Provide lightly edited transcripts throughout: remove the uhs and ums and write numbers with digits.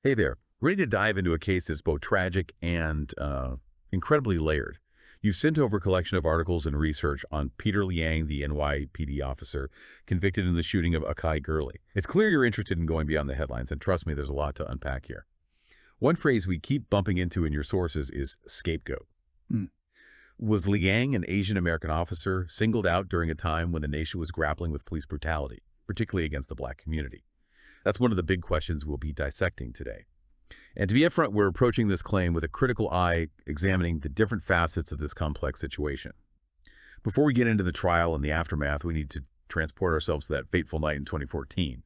Hey there. Ready to dive into a case that's both tragic and incredibly layered. You've sent over a collection of articles and research on Peter Liang, the NYPD officer convicted in the shooting of Akai Gurley. It's clear you're interested in going beyond the headlines, and trust me, there's a lot to unpack here. One phrase we keep bumping into in your sources is scapegoat. Hmm. Was Liang, an Asian American officer, singled out during a time when the nation was grappling with police brutality, particularly against the black community? That's one of the big questions we'll be dissecting today. And to be upfront, we're approaching this claim with a critical eye, examining the different facets of this complex situation. Before we get into the trial and the aftermath, we need to transport ourselves to that fateful night in 2014.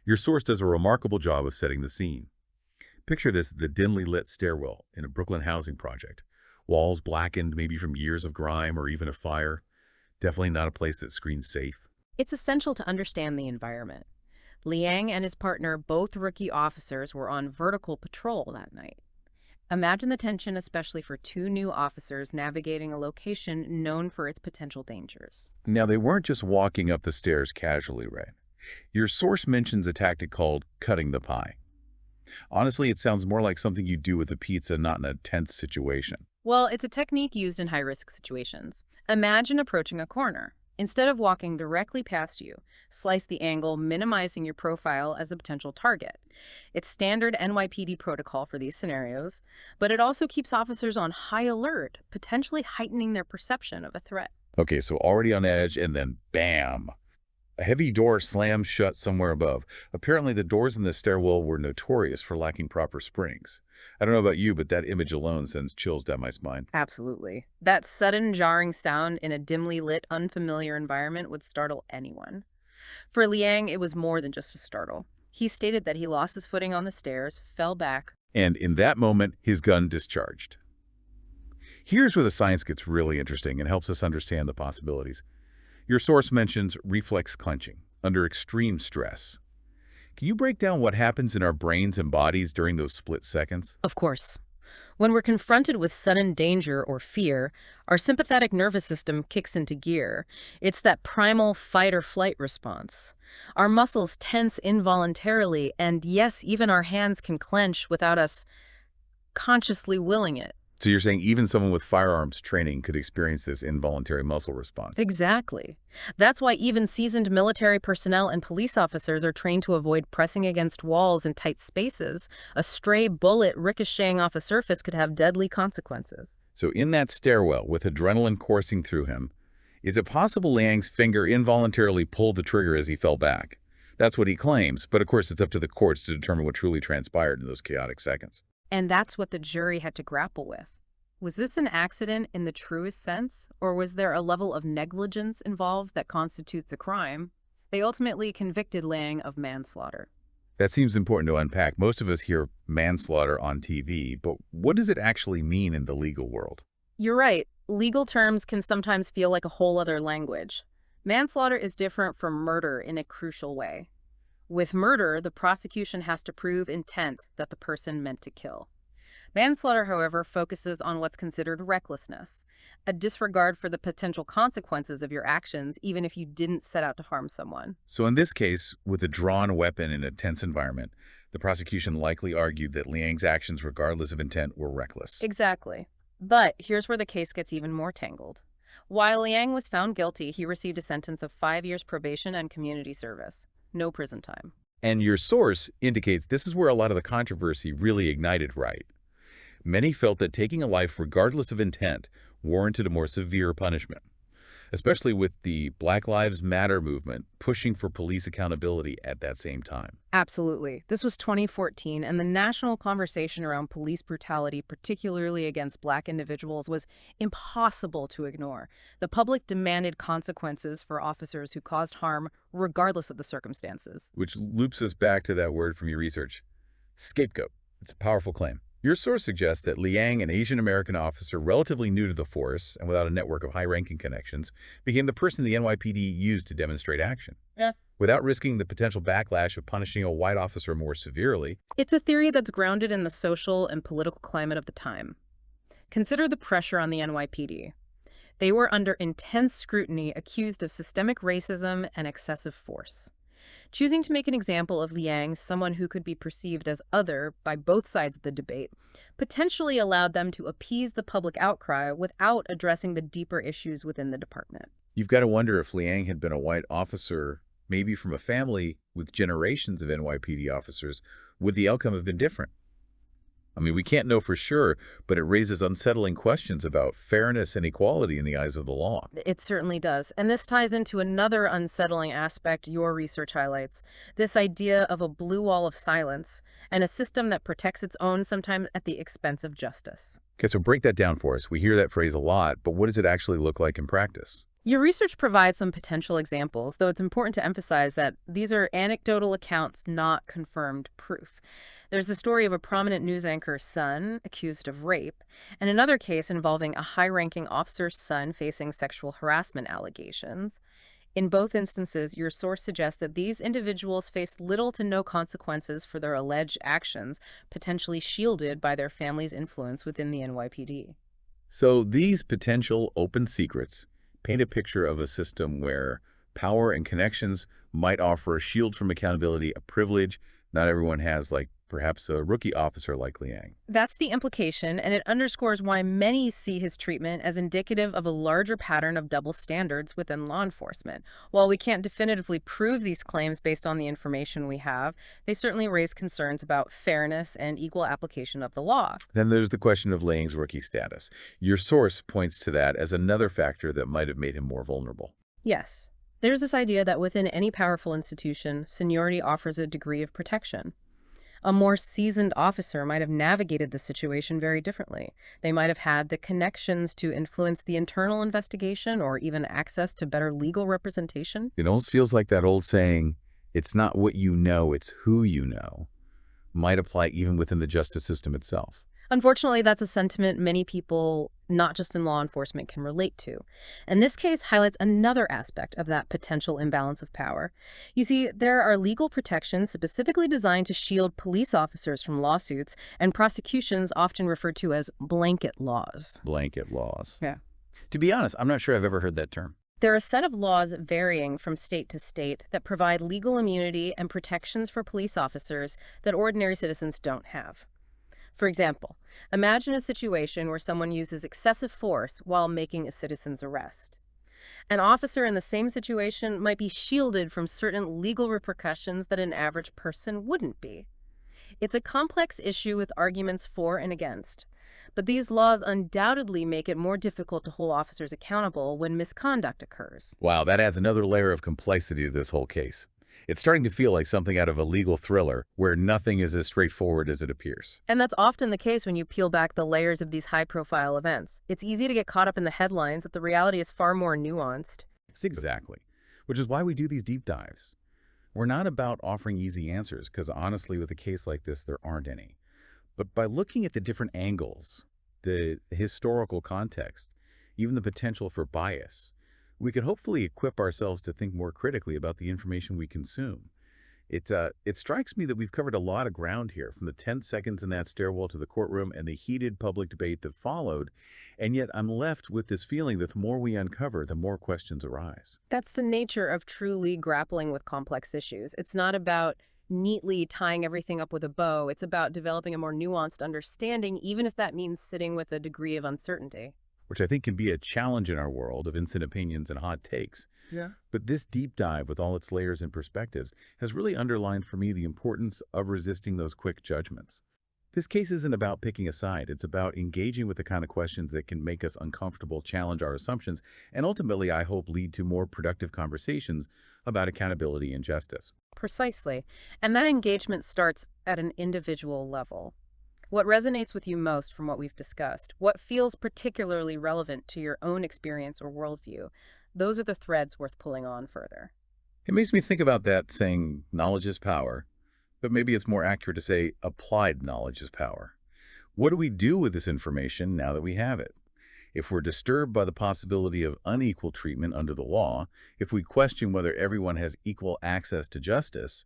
Your source does a remarkable job of setting the scene. Picture this, the dimly lit stairwell in a Brooklyn housing project. Walls blackened, maybe from years of grime or even a fire. Definitely not a place that screens safe. It's essential to understand the environment. Liang and his partner, both rookie officers, were on vertical patrol that night. Imagine the tension, especially for two new officers navigating a location known for its potential dangers. Now, they weren't just walking up the stairs casually, right? Your source mentions a tactic called cutting the pie. Honestly, it sounds more like something you do with a pizza, not in a tense situation. Well, it's a technique used in high-risk situations. Imagine approaching a corner. Instead of walking directly past you, slice the angle, minimizing your profile as a potential target. It's standard NYPD protocol for these scenarios, but it also keeps officers on high alert, potentially heightening their perception of a threat. Okay, so already on edge, and then bam! A heavy door slams shut somewhere above. Apparently, the doors in the stairwell were notorious for lacking proper springs. I don't know about you, but that image alone sends chills down my spine. Absolutely. That sudden, jarring sound in a dimly lit, unfamiliar environment would startle anyone. For Liang, it was more than just a startle. He stated that he lost his footing on the stairs, fell back. And in that moment, his gun discharged. Here's where the science gets really interesting and helps us understand the possibilities. Your source mentions reflex clenching under extreme stress. Can you break down what happens in our brains and bodies during those split seconds? Of course. When we're confronted with sudden danger or fear, our sympathetic nervous system kicks into gear. It's that primal fight-or-flight response. Our muscles tense involuntarily, and yes, even our hands can clench without us consciously willing it. So you're saying even someone with firearms training could experience this involuntary muscle response? Exactly. That's why even seasoned military personnel and police officers are trained to avoid pressing against walls in tight spaces. A stray bullet ricocheting off a surface could have deadly consequences. So in that stairwell, with adrenaline coursing through him, is it possible Liang's finger involuntarily pulled the trigger as he fell back? That's what he claims, but of course it's up to the courts to determine what truly transpired in those chaotic seconds. And that's what the jury had to grapple with. Was this an accident in the truest sense, or was there a level of negligence involved that constitutes a crime? They ultimately convicted Liang of manslaughter. That seems important to unpack. Most of us hear manslaughter on TV, but what does it actually mean in the legal world? You're right. Legal terms can sometimes feel like a whole other language. Manslaughter is different from murder in a crucial way. With murder, the prosecution has to prove intent that the person meant to kill. Manslaughter, however, focuses on what's considered recklessness, a disregard for the potential consequences of your actions, even if you didn't set out to harm someone. So in this case, with a drawn weapon in a tense environment, the prosecution likely argued that Liang's actions, regardless of intent, were reckless. Exactly. But here's where the case gets even more tangled. While Liang was found guilty, he received a sentence of 5 years probation and community service. No prison time. And your source indicates this is where a lot of the controversy really ignited, right? Many felt that taking a life, regardless of intent, warranted a more severe punishment, especially with the Black Lives Matter movement pushing for police accountability at that same time. Absolutely. This was 2014, and the national conversation around police brutality, particularly against Black individuals, was impossible to ignore. The public demanded consequences for officers who caused harm, regardless of the circumstances. Which loops us back to that word from your research, scapegoat. It's a powerful claim. Your source suggests that Liang, an Asian American officer relatively new to the force and without a network of high-ranking connections, became the person the NYPD used to demonstrate action. Yeah. Without risking the potential backlash of punishing a white officer more severely. It's a theory that's grounded in the social and political climate of the time. Consider the pressure on the NYPD. They were under intense scrutiny, accused of systemic racism and excessive force. Choosing to make an example of Liang, someone who could be perceived as other by both sides of the debate, potentially allowed them to appease the public outcry without addressing the deeper issues within the department. You've got to wonder if Liang had been a white officer, maybe from a family with generations of NYPD officers, would the outcome have been different? I mean, we can't know for sure, but it raises unsettling questions about fairness and equality in the eyes of the law. It certainly does. And this ties into another unsettling aspect your research highlights, this idea of a blue wall of silence and a system that protects its own sometimes at the expense of justice. Okay, so break that down for us. We hear that phrase a lot, but what does it actually look like in practice? Your research provides some potential examples, though it's important to emphasize that these are anecdotal accounts, not confirmed proof. There's the story of a prominent news anchor's son accused of rape, and another case involving a high-ranking officer's son facing sexual harassment allegations. In both instances, your source suggests that these individuals faced little to no consequences for their alleged actions, potentially shielded by their family's influence within the NYPD. So these potential open secrets paint a picture of a system where power and connections might offer a shield from accountability, a privilege not everyone has, like perhaps a rookie officer like Liang. That's the implication, and it underscores why many see his treatment as indicative of a larger pattern of double standards within law enforcement. While we can't definitively prove these claims based on the information we have, they certainly raise concerns about fairness and equal application of the law. Then there's the question of Liang's rookie status. Your source points to that as another factor that might have made him more vulnerable. Yes, there's this idea that within any powerful institution, seniority offers a degree of protection. A more seasoned officer might have navigated the situation very differently. They might have had the connections to influence the internal investigation or even access to better legal representation. It almost feels like that old saying, it's not what you know, it's who you know, might apply even within the justice system itself. Unfortunately, that's a sentiment many people, not just in law enforcement, can relate to. And this case highlights another aspect of that potential imbalance of power. You see, there are legal protections specifically designed to shield police officers from lawsuits and prosecutions often referred to as blanket laws. Blanket laws. Yeah. To be honest, I'm not sure I've ever heard that term. There are a set of laws varying from state to state that provide legal immunity and protections for police officers that ordinary citizens don't have. For example, imagine a situation where someone uses excessive force while making a citizen's arrest. An officer in the same situation might be shielded from certain legal repercussions that an average person wouldn't be. It's a complex issue with arguments for and against, but these laws undoubtedly make it more difficult to hold officers accountable when misconduct occurs. Wow, that adds another layer of complexity to this whole case. It's starting to feel like something out of a legal thriller where nothing is as straightforward as it appears. And that's often the case when you peel back the layers of these high-profile events. It's easy to get caught up in the headlines, but the reality is far more nuanced. Exactly. Which is why we do these deep dives. We're not about offering easy answers, because honestly, with a case like this, there aren't any. But by looking at the different angles, the historical context, even the potential for bias, we could hopefully equip ourselves to think more critically about the information we consume. It strikes me that we've covered a lot of ground here, from the 10 seconds in that stairwell to the courtroom and the heated public debate that followed, and yet I'm left with this feeling that the more we uncover, the more questions arise. That's the nature of truly grappling with complex issues. It's not about neatly tying everything up with a bow. It's about developing a more nuanced understanding, even if that means sitting with a degree of uncertainty. Which I think can be a challenge in our world of instant opinions and hot takes. Yeah. But this deep dive with all its layers and perspectives has really underlined for me the importance of resisting those quick judgments. This case isn't about picking a side. It's about engaging with the kind of questions that can make us uncomfortable, challenge our assumptions, and ultimately, I hope, lead to more productive conversations about accountability and justice. Precisely. And that engagement starts at an individual level. What resonates with you most from what we've discussed? What feels particularly relevant to your own experience or worldview? Those are the threads worth pulling on further. It makes me think about that saying, knowledge is power, but maybe it's more accurate to say applied knowledge is power. What do we do with this information now that we have it? If we're disturbed by the possibility of unequal treatment under the law, if we question whether everyone has equal access to justice,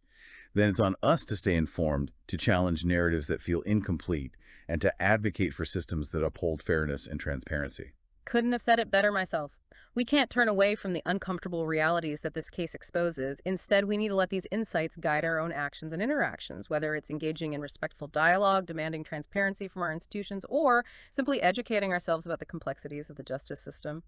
then it's on us to stay informed, to challenge narratives that feel incomplete, and to advocate for systems that uphold fairness and transparency. Couldn't have said it better myself. We can't turn away from the uncomfortable realities that this case exposes. Instead, we need to let these insights guide our own actions and interactions, whether it's engaging in respectful dialogue, demanding transparency from our institutions, or simply educating ourselves about the complexities of the justice system.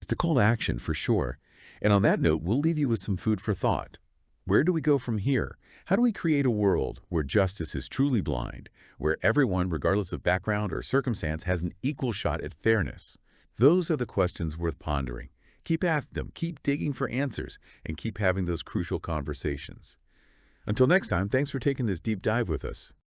It's a call to action for sure. And on that note, we'll leave you with some food for thought. Where do we go from here? How do we create a world where justice is truly blind, where everyone, regardless of background or circumstance, has an equal shot at fairness? Those are the questions worth pondering. Keep asking them, keep digging for answers, and keep having those crucial conversations. Until next time, thanks for taking this deep dive with us.